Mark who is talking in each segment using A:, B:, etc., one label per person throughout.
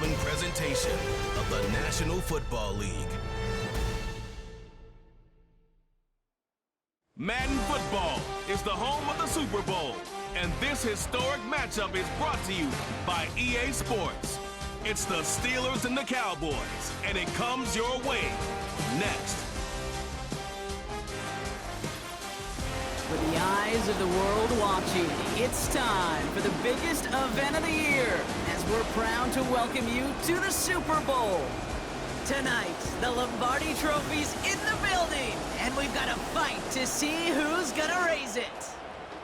A: following presentation of the National Football League. Madden Football is the home of the Super Bowl, and this historic matchup is brought to you by EA Sports. It's the Steelers and the Cowboys, and it comes your way next.
B: With the eyes of the world watching, it's time for the biggest event of the year, as we're proud to welcome you to the Super Bowl. Tonight, the Lombardi Trophy's in the building, and we've got a fight to see who's gonna raise it.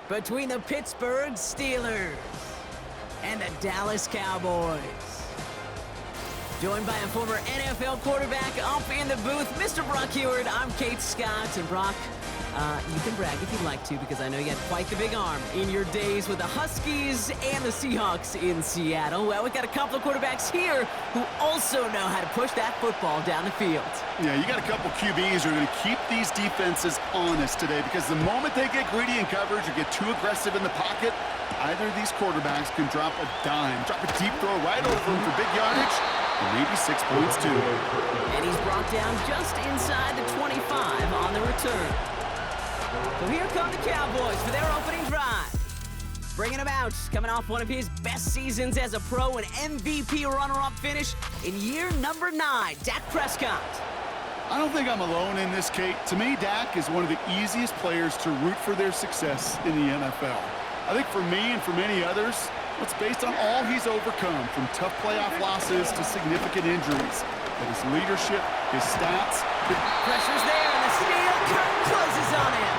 B: Between the Pittsburgh Steelers and the Dallas Cowboys. Joined by a former NFL quarterback up in the booth, Mr. Brock Heward. I'm Kate Scott, and Brock, you can brag if you'd like to, because I know you had quite the big arm in your days with the Huskies and the Seahawks in Seattle. Well, we've got a couple of quarterbacks here who also know how to push that football down the field.
C: Yeah, you got a couple QBs who are going to keep these defenses honest today, because the moment they get greedy in coverage or get too aggressive in the pocket, either of these quarterbacks can drop a dime, drop a deep throw right over them for big yardage, and maybe 6 points too.
B: And he's brought down just inside the 25 on the return. So here come the Cowboys for their opening drive. Bringing him out, coming off one of his best seasons as a pro, an MVP runner-up finish in year number 9, Dax Prescott.
C: I don't think I'm alone in this, Kate. To me, Dak is one of the easiest players to root for their success in the NFL. I think for me and for many others, it's based on all he's overcome, from tough playoff losses to significant injuries. But his leadership, his stats...
B: Pressure's there, and the steel curtain closes on him.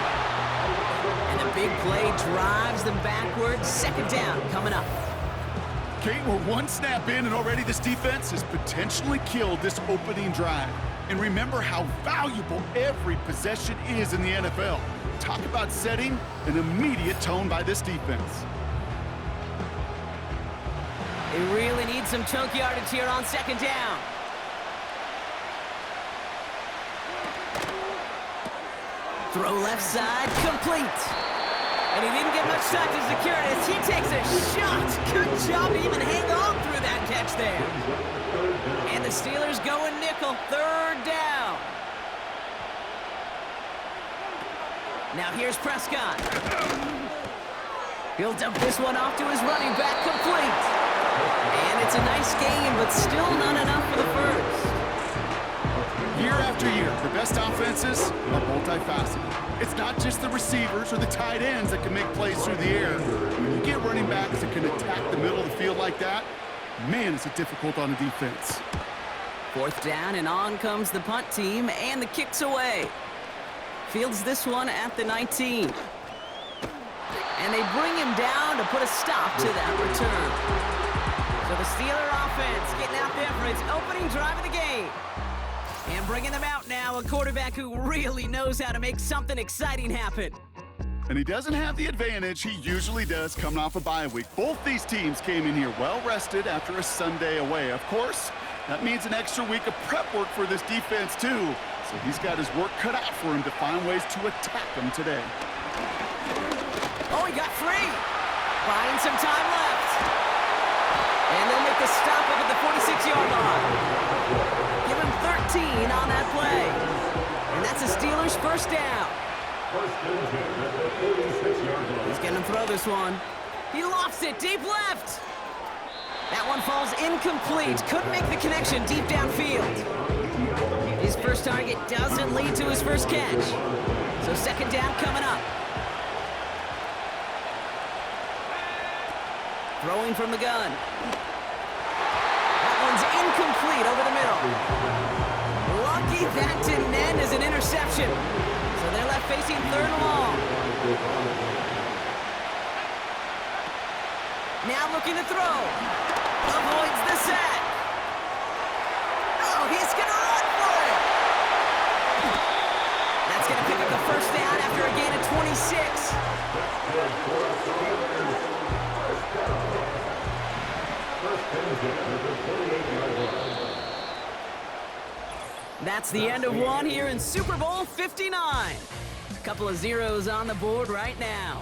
B: And the big play drives them backwards. Second down coming up.
C: Kate, we're one snap in, and already this defense has potentially killed this opening drive. And remember how valuable every possession is in the NFL. Talk about setting an immediate tone by this defense.
B: They really need some chunk yardage here on second down. Throw left side, complete. And he didn't get much time to secure it as he takes a shot. Good job to even hang on through that catch there. And the Steelers going nickel, third down. Now here's Prescott. He'll dump this one off to his running back, complete. And it's a nice game, but still not enough for the first.
C: Year after year, the best offenses are multifaceted. It's not just the receivers or the tight ends that can make plays through the air. When you get running backs that can attack the middle of the field like that, man, is it difficult on the defense.
B: Fourth down, and on comes the punt team, and the kick's away. Fields this one at the 19. And they bring him down to put a stop to that return. So the Steeler offense getting out there for its opening drive of the game. And bringing them out now, a quarterback who really knows how to make something exciting happen.
C: And he doesn't have the advantage he usually does coming off a bye week. Both these teams came in here well-rested after a Sunday away. Of course, that means an extra week of prep work for this defense, too. So he's got his work cut out for him to find ways to attack them today.
B: Oh, he got free. Buying some time left. And they'll make the stop up at the 46-yard line. Give him 13 on that play. And that's the Steelers' first down. He's going to throw this one. He lofts it deep left. That one falls incomplete. Couldn't make the connection deep downfield. His first target doesn't lead to his first catch. So second down coming up. Throwing from the gun. That one's incomplete over the middle. Lucky that didn't end as an interception. So they're left facing third and long. Now looking to throw. Avoids the sack. Oh, he's going to run for it. That's going to pick up the first down after a gain of 26. That's the end of one here in Super Bowl 59. A couple of zeros on the board right now.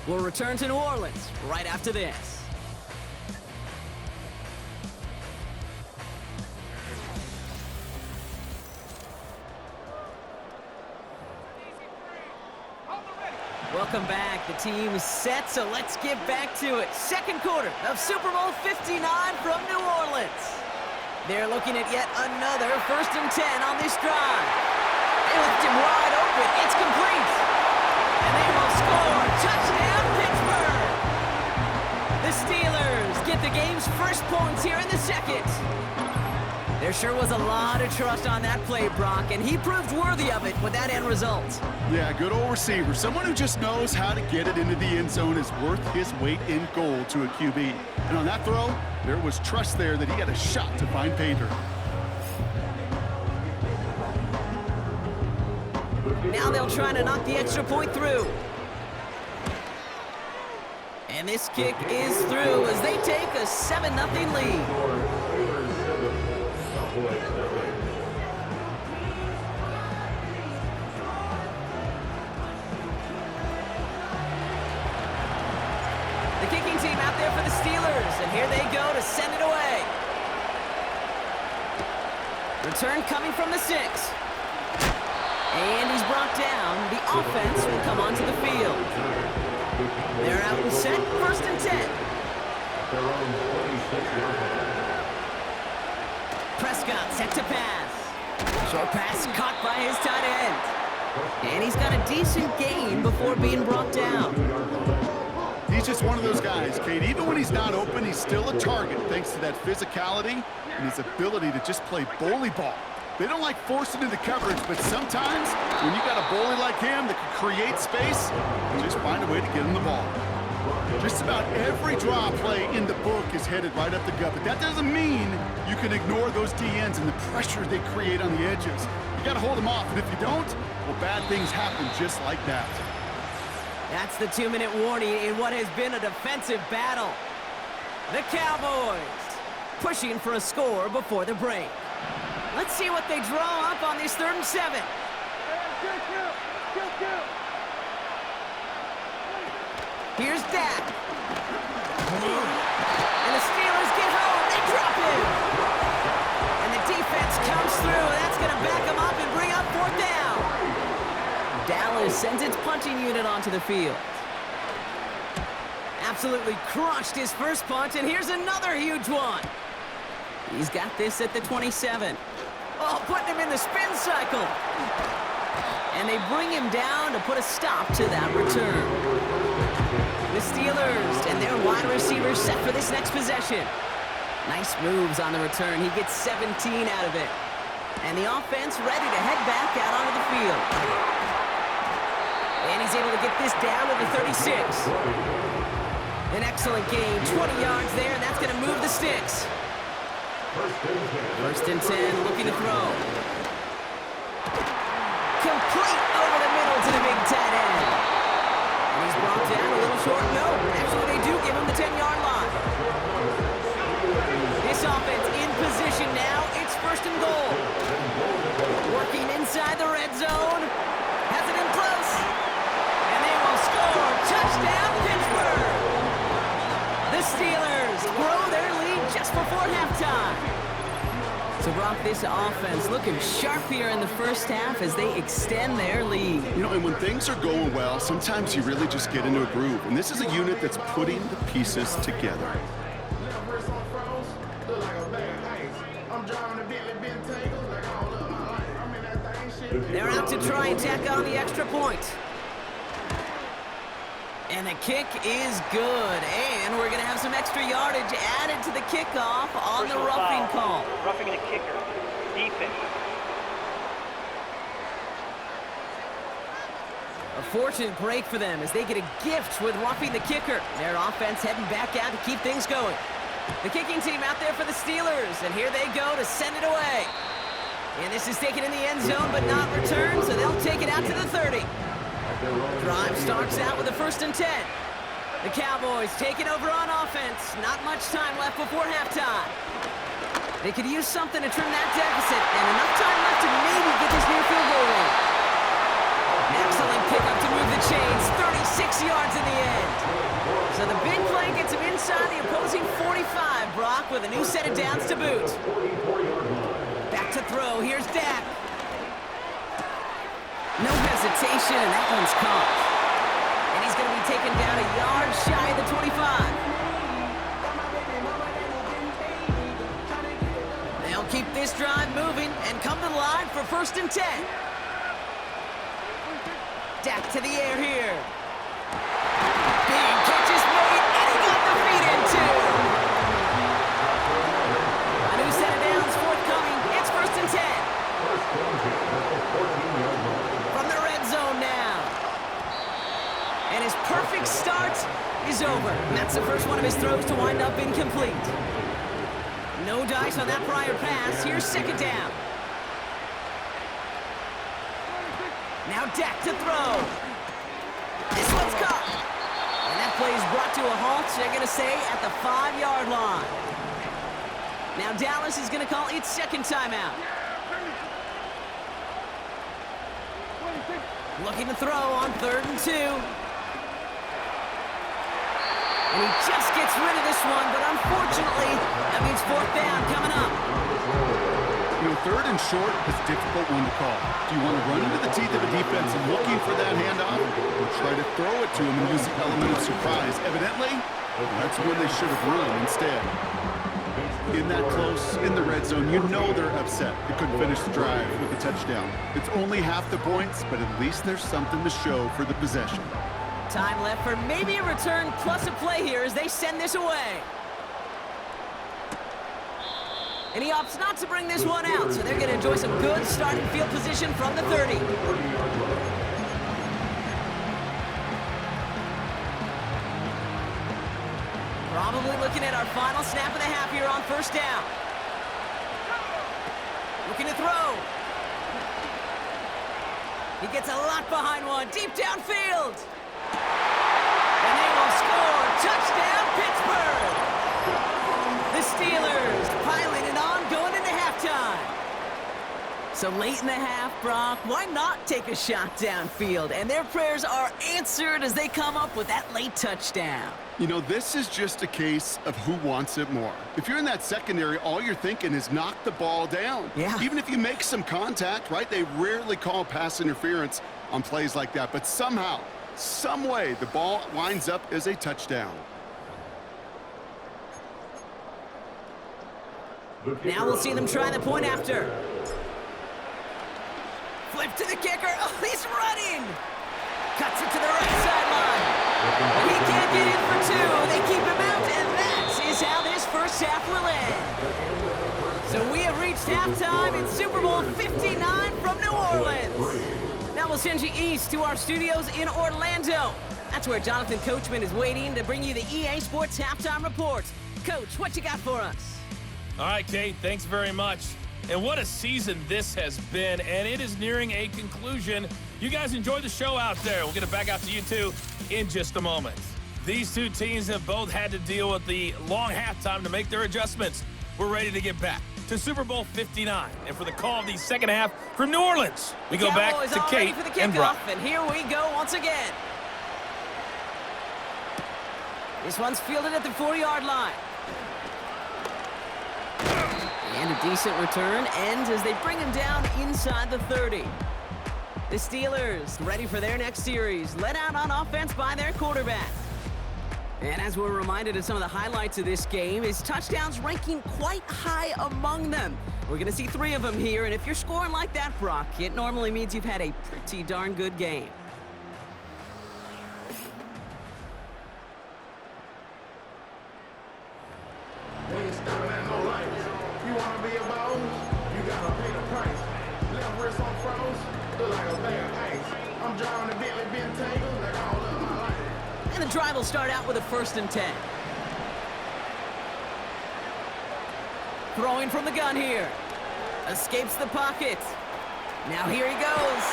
B: We'll return to New Orleans right after this. Welcome back. The team's set, so let's get back to it. Second quarter of Super Bowl 59 from New Orleans. They're looking at yet another 1st and 10 on this drive. They left him wide open. It's complete. And they will score. Touchdown, Pittsburgh. The Steelers get the game's first points here in the second. There sure was a lot of trust on that play, Brock, and he proved worthy of it with that end result.
C: Yeah, good old receiver. Someone who just knows how to get it into the end zone is worth his weight in gold to a QB. And on that throw, there was trust there that he had a shot to find pay dirt.
B: Now they'll try to knock the extra point through. And this kick is through as they take a 7-0 lead. The kicking team out there for the Steelers, and here they go to send it away. Return coming from the 6. And he's brought down. The offense will come onto the field. They're out and set, 1st and 10. Prescott set to pass. Short pass caught by his tight end. And he's got a decent gain before being brought down.
C: He's just one of those guys, Kate. Even when he's not open, he's still a target thanks to that physicality and his ability to just play bully ball. They don't like forcing into coverage, but sometimes when you got a bully like him that can create space, just find a way to get him the ball. Just about every draw play in the book is headed right up the gut, but that doesn't mean you can ignore those DNs and the pressure they create on the edges. You got to hold them off, and if you don't, well, bad things happen just like that.
B: That's the 2-minute warning in what has been a defensive battle. The Cowboys pushing for a score before the break. Let's see what they draw up on this 3rd and 7. Here's Dax. And the Steelers get home. They drop him. And the defense comes through. That's going to back them up and bring up 4th down. Dallas sends its punting unit onto the field. Absolutely crushed his first punt, and here's another huge one. He's got this at the 27. Oh, putting him in the spin cycle. And they bring him down to put a stop to that return. The Steelers and their wide receivers set for this next possession. Nice moves on the return. He gets 17 out of it. And the offense ready to head back out onto the field. And he's able to get this down to the 36. An excellent gain, 20 yards there, and that's going to move the sticks. 1st and 10, looking to throw. Complete over the middle to the big tight end. And he's brought down a little short. No, actually they do give him the 10-yard line. This offense in position now. It's 1st and goal. Working inside the red zone. Has it in close. And they will score. Touchdown, Pittsburgh. The Steelers grow their lead just before halftime. So, Brock, this offense looking sharp here in the first half as they extend their lead.
C: You know, and when things are going well, sometimes you really just get into a groove. And this is a unit that's putting the pieces together.
B: They're out to try and tack on the extra point. And the kick is good. And we're going to have some extra yardage added to the kickoff on the roughing call.
D: Roughing the kicker. Defense.
B: A fortunate break for them as they get a gift with roughing the kicker. Their offense heading back out to keep things going. The kicking team out there for the Steelers. And here they go to send it away. And this is taken in the end zone but not returned, so they'll take it out to the 30. Drive starts out with a 1st and 10. The Cowboys taking over on offense. Not much time left before halftime. They could use something to trim that deficit, and enough time left to maybe get this near field goal in. Excellent pickup to move the chains. 36 yards in the end. So the big play gets him inside the opposing 45, Brock, with a new set of downs to boot. Back to throw. Here's Dax. No hesitation, and that one's caught. going to be taken down a yard shy of the 25. They'll keep this drive moving and come to the line for 1st and 10. Dak to the air here. Big catch is made, and he got the feet in too. A new set of downs forthcoming. It's 1st and 10. From the red zone now. And his perfect start is over. And that's the first one of his throws to wind up incomplete. No dice on that prior pass. Here's 2nd down. Now Dak to throw. This one's caught. And that play is brought to a halt, they're going to say, at the 5-yard line. Now Dallas is going to call its 2nd timeout. Looking to throw on 3rd and 2. And he just gets rid of this one, but unfortunately, that means 4th down coming up.
C: You know, 3rd and short is a difficult one to call. Do you want to run into the teeth of a defense looking for that handoff, or try to throw it to him and use the element of surprise? Evidently, that's when they should have run instead. In that close, in the red zone, you know they're upset. They couldn't finish the drive with a touchdown. It's only half the points, but at least there's something to show for the possession.
B: Time left for maybe a return plus a play here as they send this away. And he opts not to bring this one out, so they're going to enjoy some good starting field position from the 30. Probably looking at our final snap of the half here on 1st down. Looking to throw. He gets a lot behind one, deep downfield. And they will score. Touchdown, Pittsburgh. The Steelers piling it on, going into halftime. So late in the half, Brock, why not take a shot downfield? And their prayers are answered as they come up with that late touchdown.
C: You know, this is just a case of who wants it more. If you're in that secondary, all you're thinking is knock the ball down.
B: Yeah.
C: Even if you make some contact, right? They rarely call pass interference on plays like that. But somehow, some way, the ball winds up as a touchdown.
B: Now we'll see them try the point after. Flip to the kicker. Oh, he's running. Cuts it to the right sideline. He can't get in for 2. They keep him out, and that is how this first half will end. So we have reached halftime in Super Bowl 59 from New Orleans. Now we'll send you east to our studios in Orlando. That's where Jonathan Coachman is waiting to bring you the EA Sports Halftime Report. Coach, what you got for us?
E: All right, Kate, thanks very much. And what a season this has been, and it is nearing a conclusion. You guys enjoy the show out there. We'll get it back out to you two in just a moment. These two teams have both had to deal with the long halftime to make their adjustments. We're ready to get back to Super Bowl 59. And for the call of the second half from New Orleans, we go back to Kate
B: for the
E: and Brock.
B: And here we go once again. This one's fielded at the 4-yard line. And a decent return ends as they bring him down inside the 30. The Steelers ready for their next series, led out on offense by their quarterback. And as we're reminded of some of the highlights of this game, his touchdowns ranking quite high among them. We're going to see 3 of them here, and if you're scoring like that, Brock, it normally means you've had a pretty darn good game. And the drive will start out with a 1st and 10. Throwing from the gun here. Escapes the pocket. Now here he goes.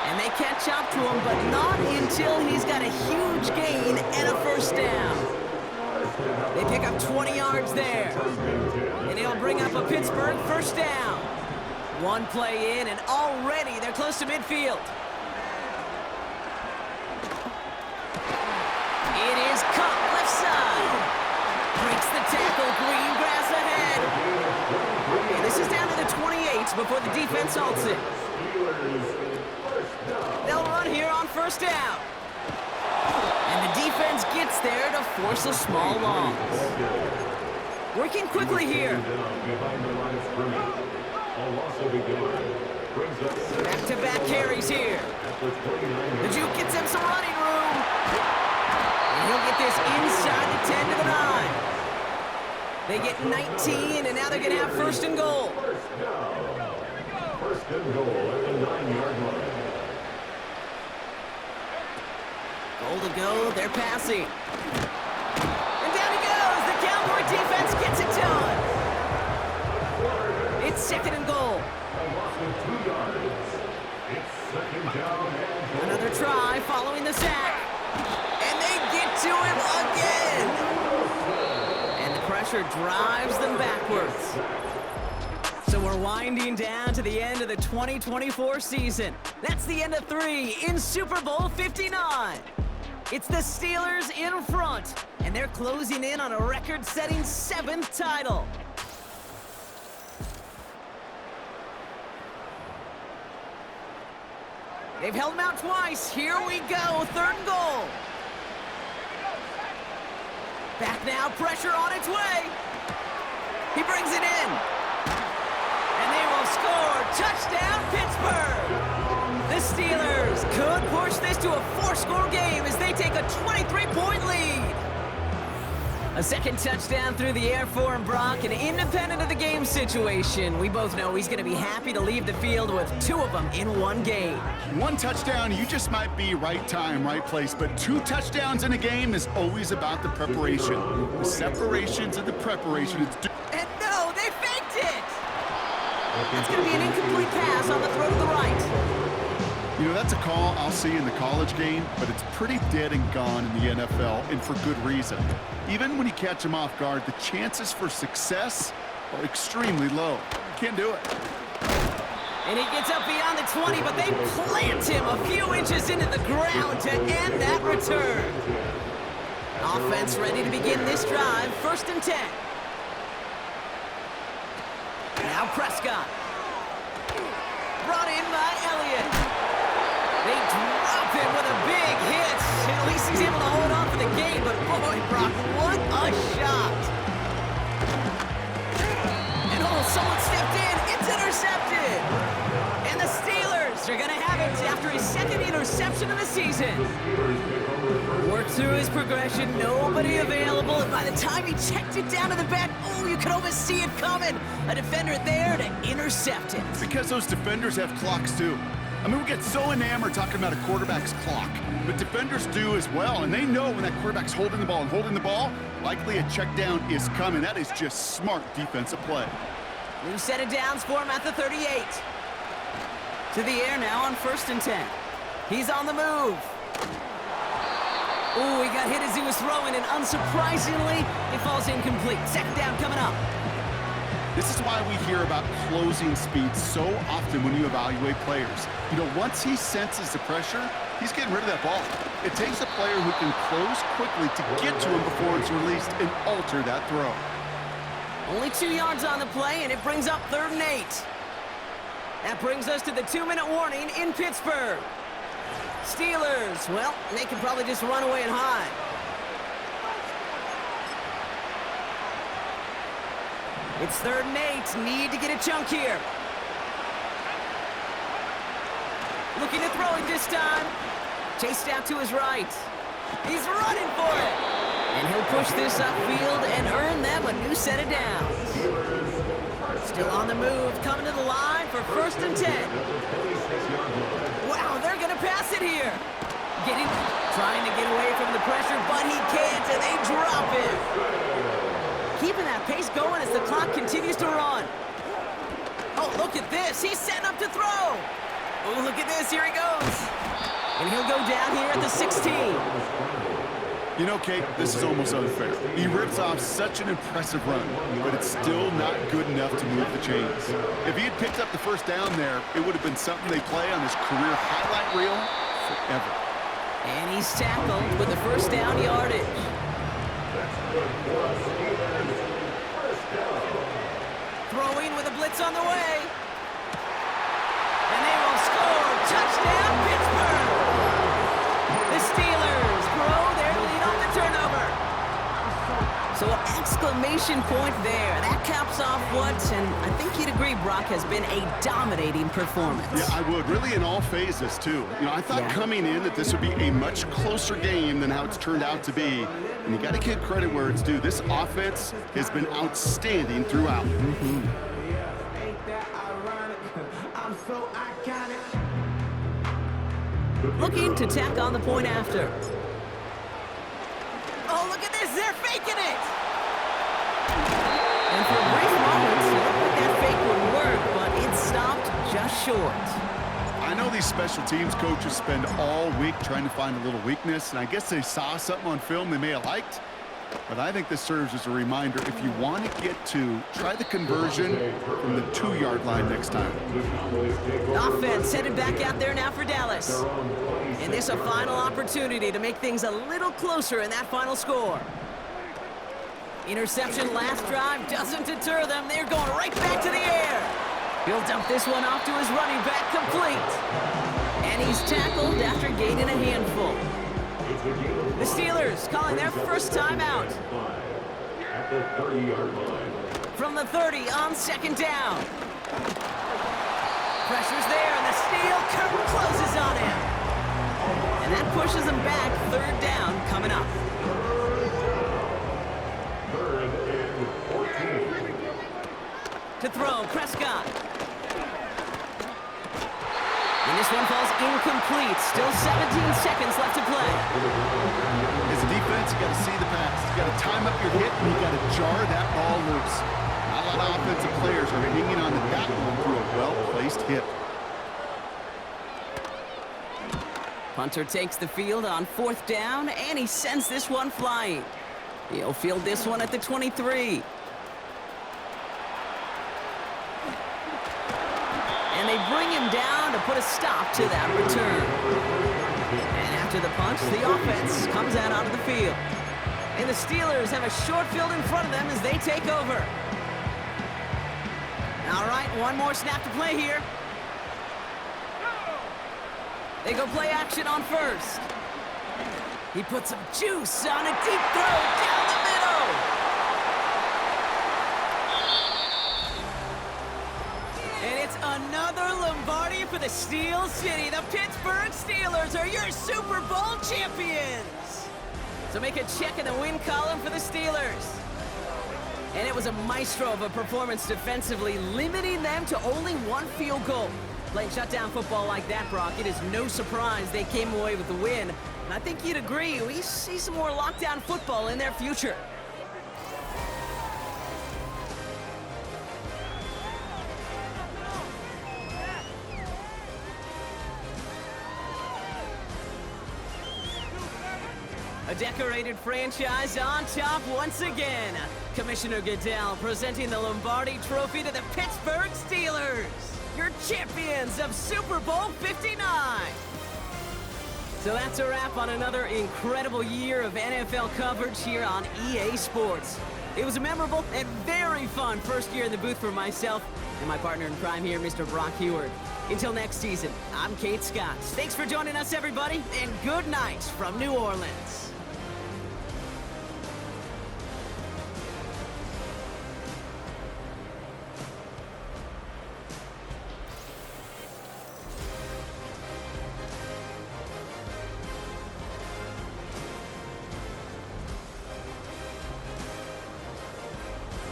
B: And they catch up to him, but not until he's got a huge gain and a 1st down. They pick up 20 yards there. And it'll bring up a Pittsburgh 1st down. One play in, and already they're close to midfield. It is caught left side. Breaks the tackle, green grass ahead. And this is down to the 28 before the defense halts it. They'll run here on 1st down. And the defense gets there to force a small loss. Working quickly here. Back-to-back carries here. The Juke gets him some running room. And he'll get this inside the 10 to the 9. They get 19, and now they're going to have first and goal.
F: First and goal at the 9-yard line.
B: Goal to go, they're passing. And down he goes. The Cowboy defense gets it done. It's second and goal. Another try following the sack. And they get to him again. And the pressure drives them backwards. So we're winding down to the end of the 2024 season. That's the end of 3 in Super Bowl 59. It's the Steelers in front, and they're closing in on a record-setting 7th title. They've held him out twice. Here we go, third and goal. Back now, pressure on its way. He brings it in. And they will score. Touchdown, Pittsburgh. The Steelers could push this to a 4-score game as they take a 23-point lead. A second touchdown through the air for him, Brock, and independent of the game situation, we both know he's going to be happy to leave the field with 2 of them in one game.
C: 1 touchdown, you just might be right time, right place, but 2 touchdowns in a game is always about the preparation. The separations and the preparation.
B: And no, they faked it! That's going to be an incomplete pass on the throw to the right.
C: You know, that's a call I'll see in the college game, but it's pretty dead and gone in the NFL, and for good reason. Even when you catch him off guard, the chances for success are extremely low. Can't do it.
B: And he gets up beyond the 20, but they plant him a few inches into the ground to end that return. Offense ready to begin this drive, 1st and 10. Now Prescott. Brought in by Elliott. They drop him with a big hit. At least he's able to hold on for the game, but boy, Brock, what a shot. And oh, someone stepped in. It's intercepted. And the Steelers are going to have it after his 2nd interception of the season. Worked through his progression, nobody available, and by the time he checked it down to the back, oh, you could almost see it coming. A defender there to intercept it.
C: Because those defenders have clocks too. I mean, we get so enamored talking about a quarterback's clock, but defenders do as well, and they know when that quarterback's holding the ball, likely a check down is coming. That is just smart defensive play.
B: New set of downs for him at the 38. To the air now on 1st and 10. He's on the move. Ooh, he got hit as he was throwing, and unsurprisingly, it falls incomplete. 2nd down coming up.
C: This is why we hear about closing speed so often when you evaluate players. You know, once he senses the pressure, he's getting rid of that ball. It takes a player who can close quickly to get to him before it's released and alter that throw.
B: Only 2 yards on the play, and it brings up 3rd and 8. That brings us to the 2-minute warning in Pittsburgh. Steelers, well, they can probably just run away and hide. It's 3rd and 8. Need to get a chunk here. Looking to throw it this time. Chased out to his right. He's running for it. And he'll push this upfield and earn them a new set of downs. Still on the move, coming to the line for 1st and 10. Wow, they're going to pass it here. Trying to get away from the pressure, but he can't, and they drop it. Keeping that pace going as the clock continues to run. Oh, look at this. He's setting up to throw. Oh, look at this. Here he goes. And he'll go down here at the 16.
C: You know, Kate, this is almost unfair. He rips off such an impressive run, but it's still not good enough to move the chains. If he had picked up the 1st down there, it would have been something they play on his career highlight reel forever.
B: And he's tackled with the 1st down yardage. Throwing with a blitz on the way. And they will score. Touchdown, Pittsburgh! The Steelers grow their exclamation point there. That caps off what, and I think you'd agree, Brock, has been a dominating performance.
C: Yeah, I would. Really in all phases, too. You know, I thought coming in that this would be a much closer game than how it's turned out to be. And you got to give credit where it's due. This offense has been outstanding throughout.
B: Looking to tack on the point after. Oh, look at this. They're faking it. And for a brief moment, it looked like that fake would work, but it stopped just short.
C: I know these special teams coaches spend all week trying to find a little weakness, and I guess they saw something on film they may have liked. But I think this serves as a reminder, if you want to get to, try the conversion from the 2-yard line next time.
B: Offense headed back out there now for Dallas. And this a final opportunity to make things a little closer in that final score. Interception last drive doesn't deter them. They're going right back to the air. He'll dump this one off to his running back, complete. And he's tackled after gaining a handful. The Steelers calling their first timeout.
F: At the 30-yard line.
B: From the 30 on second down. Pressure's there, and the steel curtain closes on him. And that pushes him back. Third down coming up.
F: Third and 14.
B: To throw, Prescott. And this one falls incomplete. Still 17 seconds left to play.
C: As a defense, you got to see the pass. You got to time up your hit, and you got to jar that ball loose. Not a lot of offensive players are hanging on to that one through a well-placed hit.
B: Punter takes the field on fourth down, and he sends this one flying. He'll field this one at the 23. And they bring him down to put a stop to that return. And after the punch, the offense comes out onto the field. And the Steelers have a short field in front of them as they take over. All right, one more snap to play here. They go play action on first. He puts some juice on a deep throw down the middle. And it's another Lombardi for the Steel City. The Pittsburgh Steelers are your Super Bowl champions. So make a check in the win column for the Steelers. And it was a maestro of a performance defensively, limiting them to only one field goal. Playing shutdown football like that, Brock, it is no surprise they came away with the win. And I think you'd agree, we see some more lockdown football in their future. A decorated franchise on top once again. Commissioner Goodell presenting the Lombardi Trophy to the Pittsburgh Steelers, your champions of Super Bowl 59. So that's a wrap on another incredible year of NFL coverage here on EA Sports. It was a memorable and very fun first year in the booth for myself and my partner in crime here, Mr. Brock Heward. Until next season, I'm Kate Scott. Thanks for joining us, everybody, and good night from New Orleans.